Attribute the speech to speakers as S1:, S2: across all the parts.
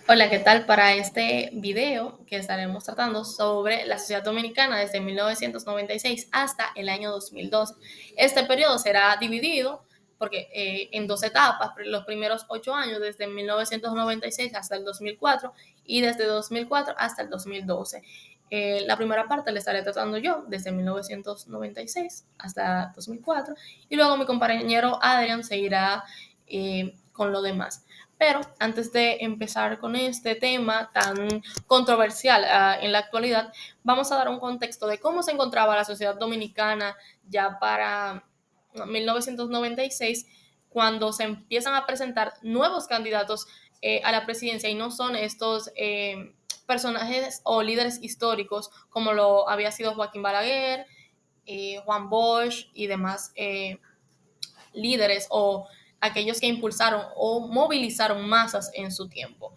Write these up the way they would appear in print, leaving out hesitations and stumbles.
S1: Hola, ¿qué tal? Para este video que estaremos tratando sobre la sociedad dominicana desde 1996 hasta el año 2012. Este periodo será dividido en dos etapas, los primeros 8 años desde 1996 hasta el 2004 y desde 2004 hasta el 2012. La primera parte la estaré tratando yo desde 1996 hasta 2004 y luego mi compañero Adrián seguirá con lo demás. Pero antes de empezar con este tema tan controversial en la actualidad, vamos a dar un contexto de cómo se encontraba la sociedad dominicana ya para 1996, cuando se empiezan a presentar nuevos candidatos a la presidencia y no son estos personajes o líderes históricos como lo había sido Joaquín Balaguer, Juan Bosch y demás líderes o aquellos que impulsaron o movilizaron masas en su tiempo.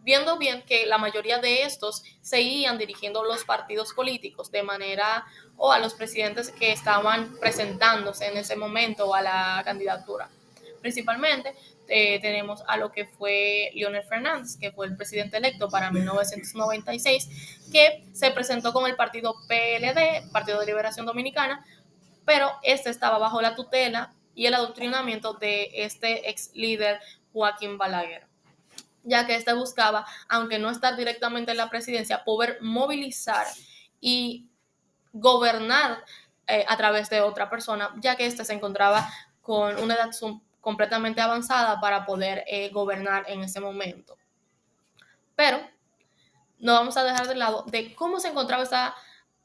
S1: Viendo bien que la mayoría de estos seguían dirigiendo los partidos políticos de manera o a los presidentes que estaban presentándose en ese momento a la candidatura. Principalmente tenemos a lo que fue Leonel Fernández, que fue el presidente electo para 1996, que se presentó con el partido PLD, Partido de Liberación Dominicana, pero este estaba bajo la tutela y el adoctrinamiento de este ex líder Joaquín Balaguer, ya que este buscaba, aunque no estar directamente en la presidencia, poder movilizar y gobernar a través de otra persona, ya que este se encontraba con una edad completamente avanzada para poder gobernar en ese momento. Pero no vamos a dejar de lado de cómo se encontraba esa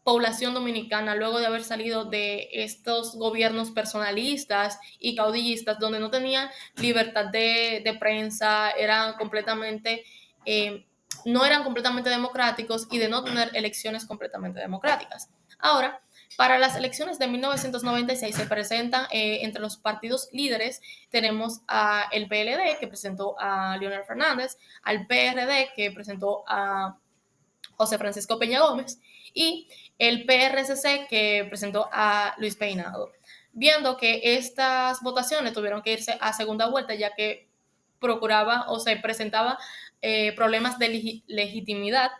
S1: población dominicana luego de haber salido de estos gobiernos personalistas y caudillistas donde no tenían libertad de prensa, eh, no eran completamente democráticos y de no tener elecciones completamente democráticas. Ahora, para las elecciones de 1996 se presentan entre los partidos líderes, tenemos a el PLD que presentó a Leonel Fernández, al PRD que presentó a José Francisco Peña Gómez, y el PRCC que presentó a Luis Peinado. Viendo que estas votaciones tuvieron que irse a segunda vuelta, ya que procuraba o se presentaba problemas de legitimidad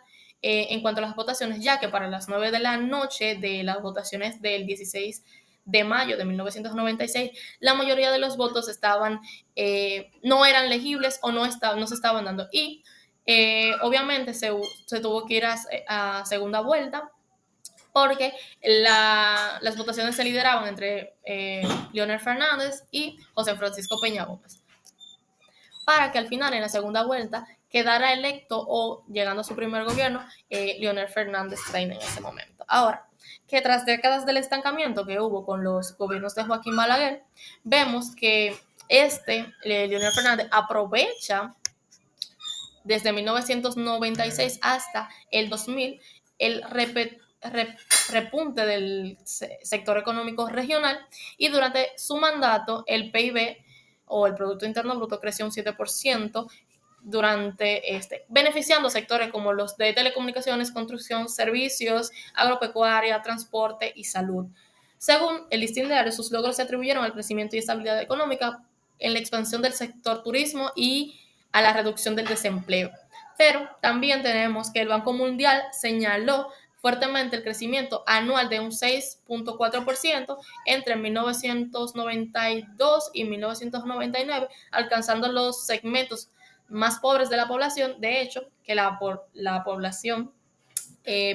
S1: en cuanto a las votaciones, ya que para las 9 de la noche de las votaciones del 16 de mayo de 1996, la mayoría de los votos no eran legibles o no se estaban dando. Y obviamente se tuvo que ir a segunda vuelta porque las votaciones se lideraban entre Leonel Fernández y José Francisco Peña Gómez, para que al final, en la segunda vuelta, quedara electo o llegando a su primer gobierno, Leonel Fernández Reina en ese momento. Ahora, que tras décadas del estancamiento que hubo con los gobiernos de Joaquín Balaguer, vemos que Leonel Fernández, aprovecha desde 1996 hasta el 2000 el repunte del sector económico regional, y durante su mandato el PIB o el Producto Interno Bruto creció un 7% beneficiando sectores como los de telecomunicaciones, construcción, servicios, agropecuaria, transporte y salud. Según el listín diario, sus logros se atribuyeron al crecimiento y estabilidad económica, en la expansión del sector turismo y a la reducción del desempleo. Pero también tenemos que el Banco Mundial señaló fuertemente el crecimiento anual de un 6,4% entre 1992 y 1999, alcanzando los segmentos más pobres de la población. De hecho, que la población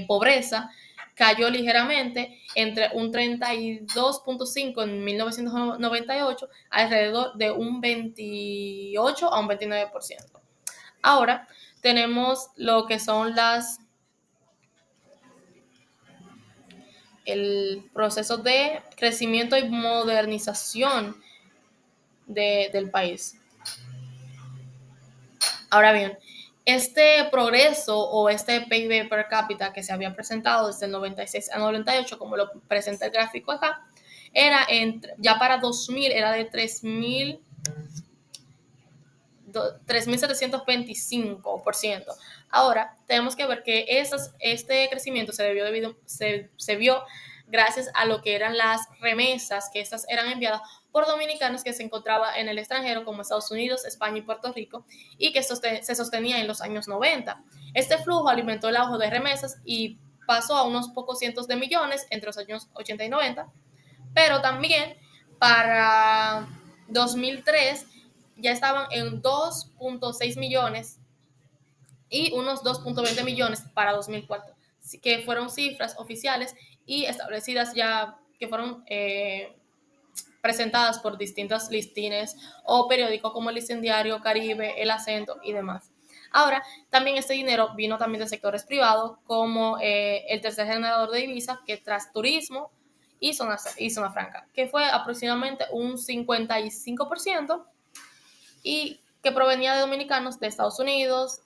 S1: pobreza cayó ligeramente entre un 32,5 en 1998 alrededor de un 28 a un 29%. Ahora tenemos lo que son el proceso de crecimiento y modernización del país. Ahora bien, este progreso o este PIB per cápita que se había presentado desde el 96 a 98, como lo presenta el gráfico acá, ya para 2000 era de 3.725%. Ahora, tenemos que ver que este crecimiento se vio gracias a lo que eran las remesas, que estas eran enviadas por dominicanos que se encontraban en el extranjero, como Estados Unidos, España y Puerto Rico, y que se sostenía en los años 90. Este flujo alimentó el auge de remesas y pasó a unos pocos cientos de millones entre los años 80 y 90, pero también para 2003 ya estaban en 2.6 millones y unos 2.20 millones para 2004, que fueron cifras oficiales y establecidas ya, que fueron presentadas por distintos listines o periódicos como el Listín Diario, Caribe, El Acento y demás. Ahora, también este dinero vino también de sectores privados, como el tercer generador de divisas, que tras turismo y zona franca, que fue aproximadamente un 55%, y que provenía de dominicanos de Estados Unidos,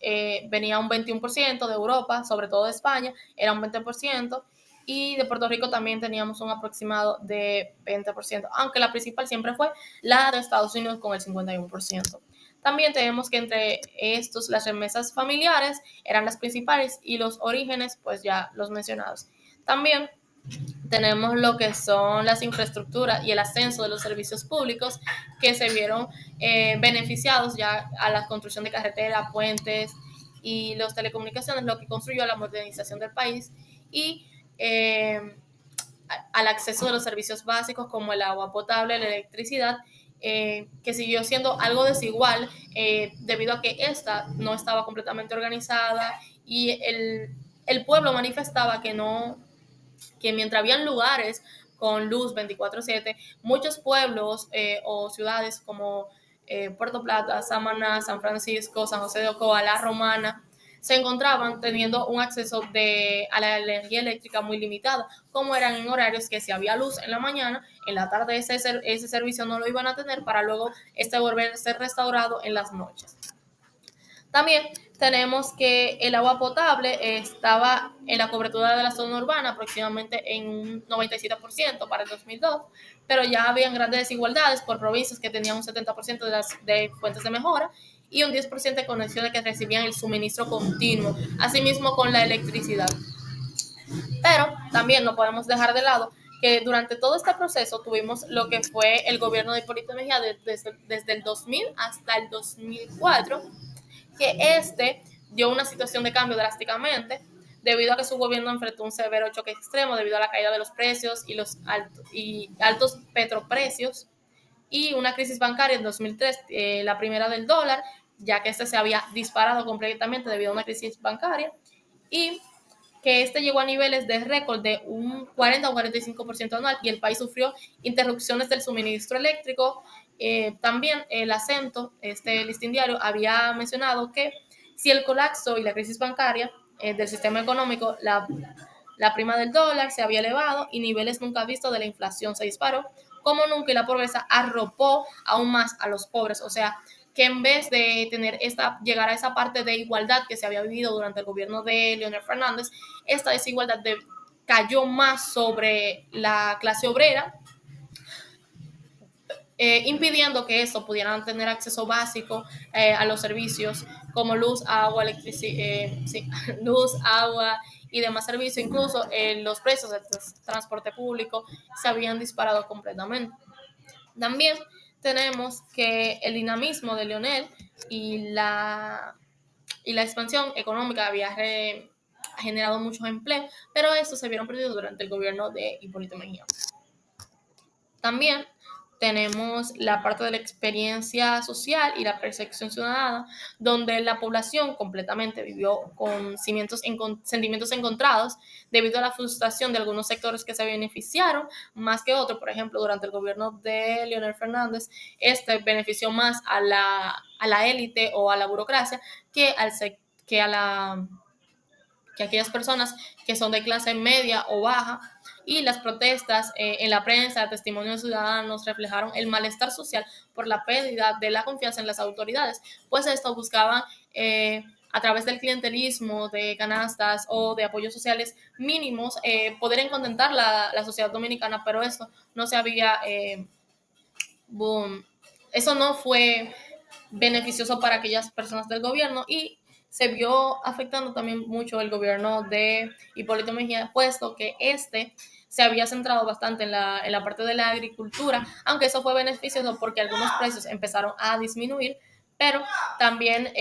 S1: venía un 21%, de Europa, sobre todo de España, era un 20%, y de Puerto Rico también teníamos un aproximado de 20%, aunque la principal siempre fue la de Estados Unidos con el 51%. También tenemos que entre estos las remesas familiares eran las principales y los orígenes pues ya los mencionados. También tenemos lo que son las infraestructuras y el ascenso de los servicios públicos que se vieron beneficiados ya a la construcción de carreteras, puentes y las telecomunicaciones, lo que construyó a la modernización del país y eh, al acceso de los servicios básicos como el agua potable, la electricidad, que siguió siendo algo desigual debido a que esta no estaba completamente organizada y el pueblo manifestaba que mientras habían lugares con luz 24/7, muchos pueblos o ciudades como Puerto Plata, Samaná, San Francisco, San José de Ocoa, La Romana, se encontraban teniendo un acceso a la energía eléctrica muy limitado, como eran en horarios que si había luz en la mañana, en la tarde ese servicio no lo iban a tener para luego volver a ser restaurado en las noches. También tenemos que el agua potable estaba en la cobertura de la zona urbana aproximadamente en un 97% para el 2002, pero ya habían grandes desigualdades por provincias que tenían un 70% de fuentes de mejora y un 10% de conexiones que recibían el suministro continuo, asimismo con la electricidad. Pero también no podemos dejar de lado que durante todo este proceso tuvimos lo que fue el gobierno de Hipólito Mejía desde el 2000 hasta el 2004, que dio una situación de cambio drásticamente debido a que su gobierno enfrentó un severo choque extremo debido a la caída de los precios y los altos petroprecios y una crisis bancaria en 2003, la primera del dólar, ya que se había disparado completamente debido a una crisis bancaria, y que llegó a niveles de récord de un 40 o 45% anual y el país sufrió interrupciones del suministro eléctrico. También el Acento, listín diario, había mencionado que si el colapso y la crisis bancaria del sistema económico, la prima del dólar se había elevado y niveles nunca vistos de la inflación se disparó, como nunca, y la pobreza arropó aún más a los pobres. O sea, que en vez de llegar a esa parte de igualdad que se había vivido durante el gobierno de Leonel Fernández, esta desigualdad cayó más sobre la clase obrera, impidiendo que estos pudieran tener acceso básico a los servicios como luz, agua, sí, luz, agua y demás servicios. Incluso los precios del transporte público se habían disparado completamente. También tenemos que el dinamismo de Leonel y la expansión económica había generado muchos empleos, pero estos se vieron perdidos durante el gobierno de Hipólito Mejía. También tenemos la parte de la experiencia social y la percepción ciudadana, donde la población completamente vivió con sentimientos encontrados debido a la frustración de algunos sectores que se beneficiaron más que otros. Por ejemplo, durante el gobierno de Leonel Fernández, benefició más a la élite o a la burocracia que que aquellas personas que son de clase media o baja, y las protestas en la prensa, testimonios ciudadanos reflejaron el malestar social por la pérdida de la confianza en las autoridades, pues esto buscaban a través del clientelismo, de canastas o de apoyos sociales mínimos, poder contentar la sociedad dominicana, pero esto no se había, boom, eso no fue beneficioso para aquellas personas del gobierno y se vio afectando también mucho el gobierno de Hipólito Mejía, puesto que se había centrado bastante en la parte de la agricultura, aunque eso fue beneficioso porque algunos precios empezaron a disminuir, pero también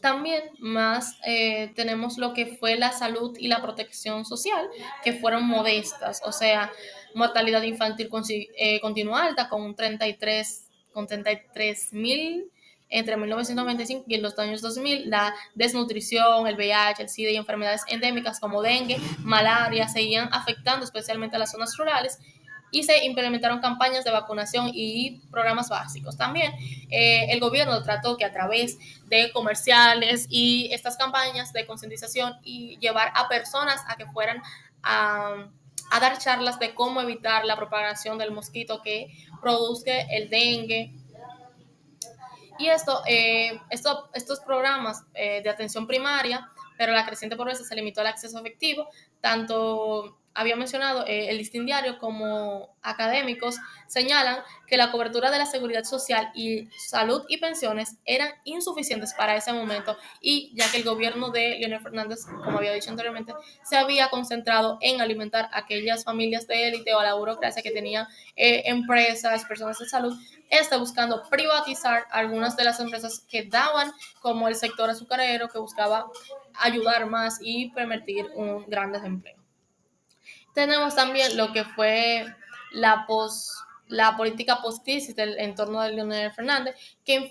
S1: también más tenemos lo que fue la salud y la protección social, que fueron modestas, o sea, mortalidad infantil continua alta con 33.000 entre 1995 y en los años 2000, la desnutrición, el VIH, el SIDA y enfermedades endémicas como dengue, malaria, seguían afectando especialmente a las zonas rurales y se implementaron campañas de vacunación y programas básicos. También el gobierno trató que a través de comerciales y estas campañas de concientización y llevar a personas a que fueran a dar charlas de cómo evitar la propagación del mosquito que produce el dengue. Y estos programas de atención primaria, pero la creciente pobreza se limitó al acceso efectivo, tanto había mencionado el listín diario como académicos señalan que la cobertura de la seguridad social y salud y pensiones eran insuficientes para ese momento y ya que el gobierno de Leonel Fernández, como había dicho anteriormente, se había concentrado en alimentar a aquellas familias de élite o a la burocracia que tenían empresas, personas de salud, está buscando privatizar algunas de las empresas que daban, como el sector azucarero, que buscaba ayudar más y permitir un gran desempleo. Tenemos también lo que fue la, la política post-crisis del entorno de Leonel Fernández, que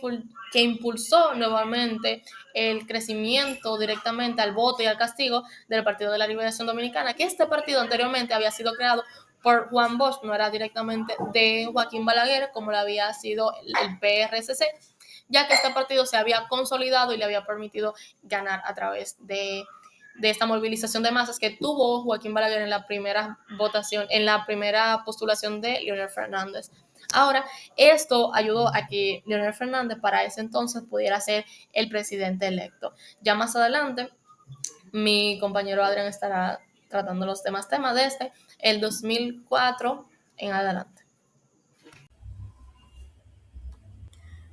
S1: impulsó nuevamente el crecimiento directamente al voto y al castigo del Partido de la Liberación Dominicana, que este partido anteriormente había sido creado por Juan Bosch, no era directamente de Joaquín Balaguer, como lo había sido el PRCC, ya que este partido se había consolidado y le había permitido ganar a través de esta movilización de masas que tuvo Joaquín Balaguer en la primera votación, en la primera postulación de Leonel Fernández. Ahora, esto ayudó a que Leonel Fernández para ese entonces pudiera ser el presidente electo. Ya más adelante, mi compañero Adrián estará tratando los demás temas desde el 2004 en adelante.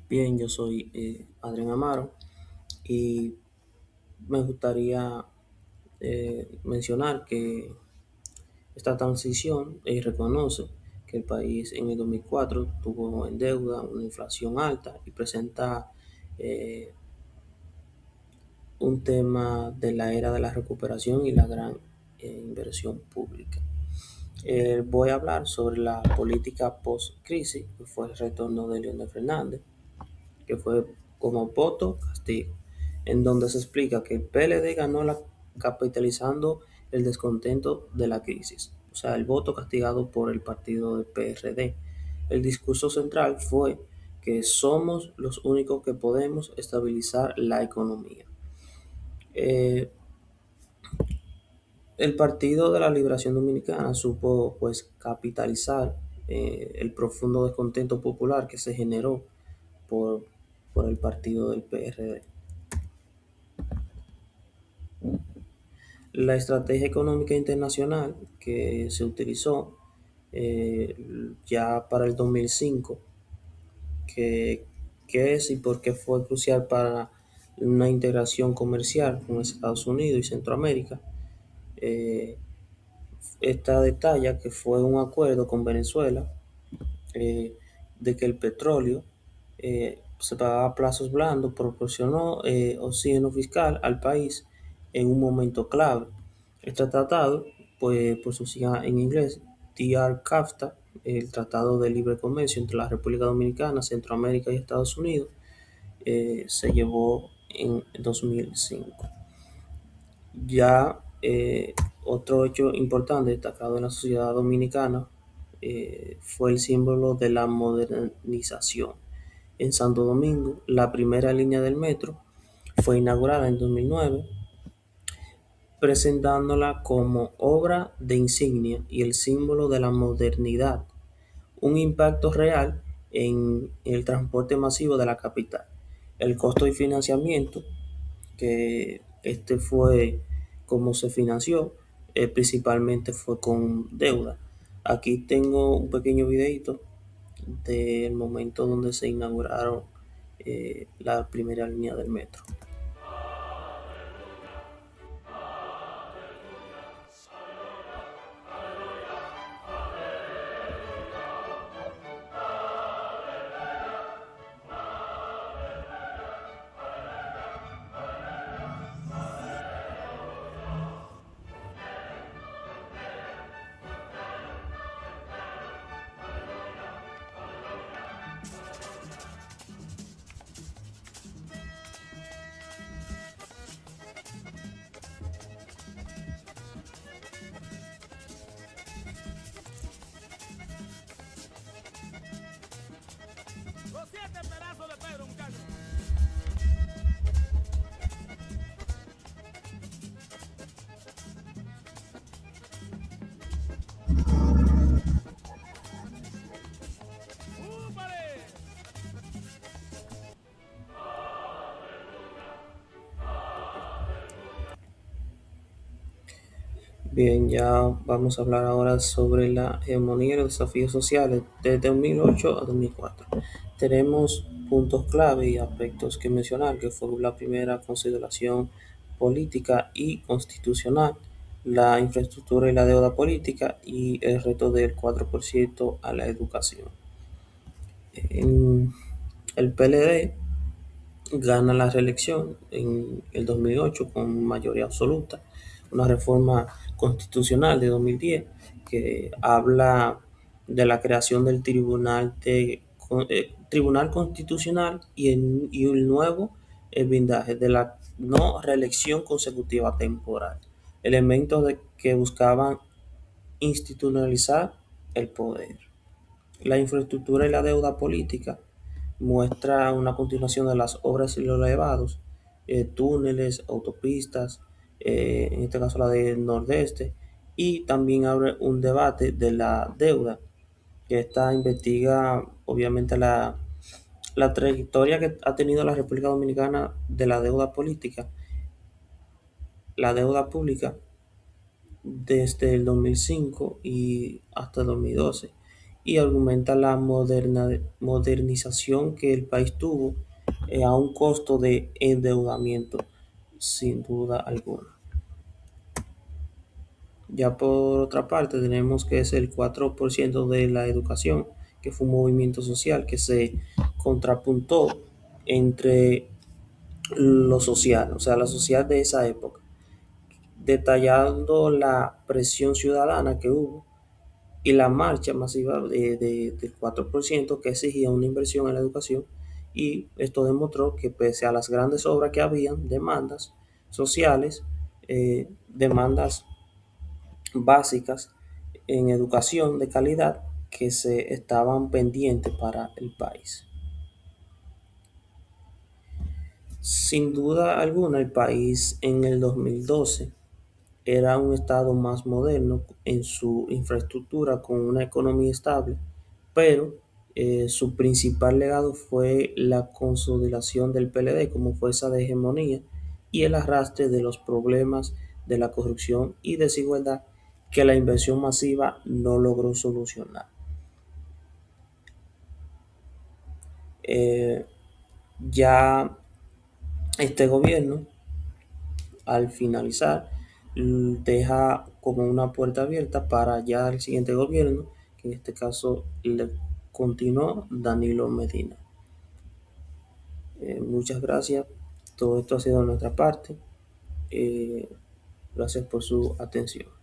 S2: Bien, yo soy Adrián Amaro y me gustaría mencionar que esta transición reconoce que el país en el 2004 tuvo en deuda una inflación alta y presenta eh, un tema de la era de la recuperación y la gran inversión pública. Voy a hablar sobre la política post-crisis, que fue el retorno de Leonel Fernández, que fue como voto castigo, en donde se explica que el PLD ganó capitalizando el descontento de la crisis, o sea, el voto castigado por el partido del PRD. El discurso central fue que somos los únicos que podemos estabilizar la economía. Eh, el Partido de la Liberación Dominicana supo pues capitalizar el profundo descontento popular que se generó por, por el partido del PRD. La estrategia económica internacional que se utilizó eh, ya para el 2005, que, que es y por qué fue crucial para una integración comercial con Estados Unidos y Centroamérica, eh, esta detalla que fue un acuerdo con Venezuela de que el petróleo se pagaba a plazos blandos, proporcionó oxígeno fiscal al país en un momento clave. Este tratado, pues por sus siglas en inglés, TR-CAFTA, el Tratado de Libre Comercio entre la República Dominicana, Centroamérica y Estados Unidos, se llevó en 2005. Ya otro hecho importante destacado en la sociedad dominicana fue el símbolo de la modernización. En Santo Domingo, la primera línea del metro fue inaugurada en 2009, presentándola como obra de insignia y el símbolo de la modernidad, un impacto real en el transporte masivo de la capital. El costo y financiamiento, que este fue como se financió, principalmente fue con deuda. Aquí tengo un pequeño videito del momento donde se inauguraron la primera línea del metro.
S3: Los siete pedazos de Pedro, muchachos. ¡Úpale!
S2: Bien, ya vamos a hablar ahora sobre la hegemonía y los desafíos sociales desde 2008 a 2004. Tenemos puntos clave y aspectos que mencionar, que fue la primera consideración política y constitucional, la infraestructura y la deuda política y el reto del 4% a la educación. En el PLD gana la reelección en el 2008 con mayoría absoluta, una reforma constitucional de 2010 que habla de la creación del Tribunal Constitucional y el nuevo blindaje de la no reelección consecutiva temporal, elementos que buscaban institucionalizar el poder. La infraestructura y la deuda política muestra una continuación de las obras y los elevados, túneles, autopistas, en este caso la del Nordeste, y también abre un debate de la deuda, que esta investiga obviamente la trayectoria que ha tenido la República Dominicana de la deuda política, la deuda pública desde el 2005 y hasta el 2012 y argumenta la modernización que el país tuvo a un costo de endeudamiento, sin duda alguna. Ya por otra parte tenemos que es el 4% de la educación, que fue un movimiento social que se contrapuntó entre lo social, o sea, la sociedad de esa época, detallando la presión ciudadana que hubo y la marcha masiva del 4% que exigía una inversión en la educación, y esto demostró que pese a las grandes obras que habían, demandas sociales, demandas básicas en educación de calidad que se estaban pendientes para el país. Sin duda alguna, el país en el 2012 era un estado más moderno en su infraestructura con una economía estable, pero su principal legado fue la consolidación del PLD como fuerza de hegemonía y el arrastre de los problemas de la corrupción y desigualdad que la inversión masiva no logró solucionar. Eh, ya este gobierno, al finalizar, deja como una puerta abierta para ya el siguiente gobierno, que en este caso le continuó Danilo Medina. Muchas gracias. Todo esto ha sido de nuestra parte. Gracias por su atención.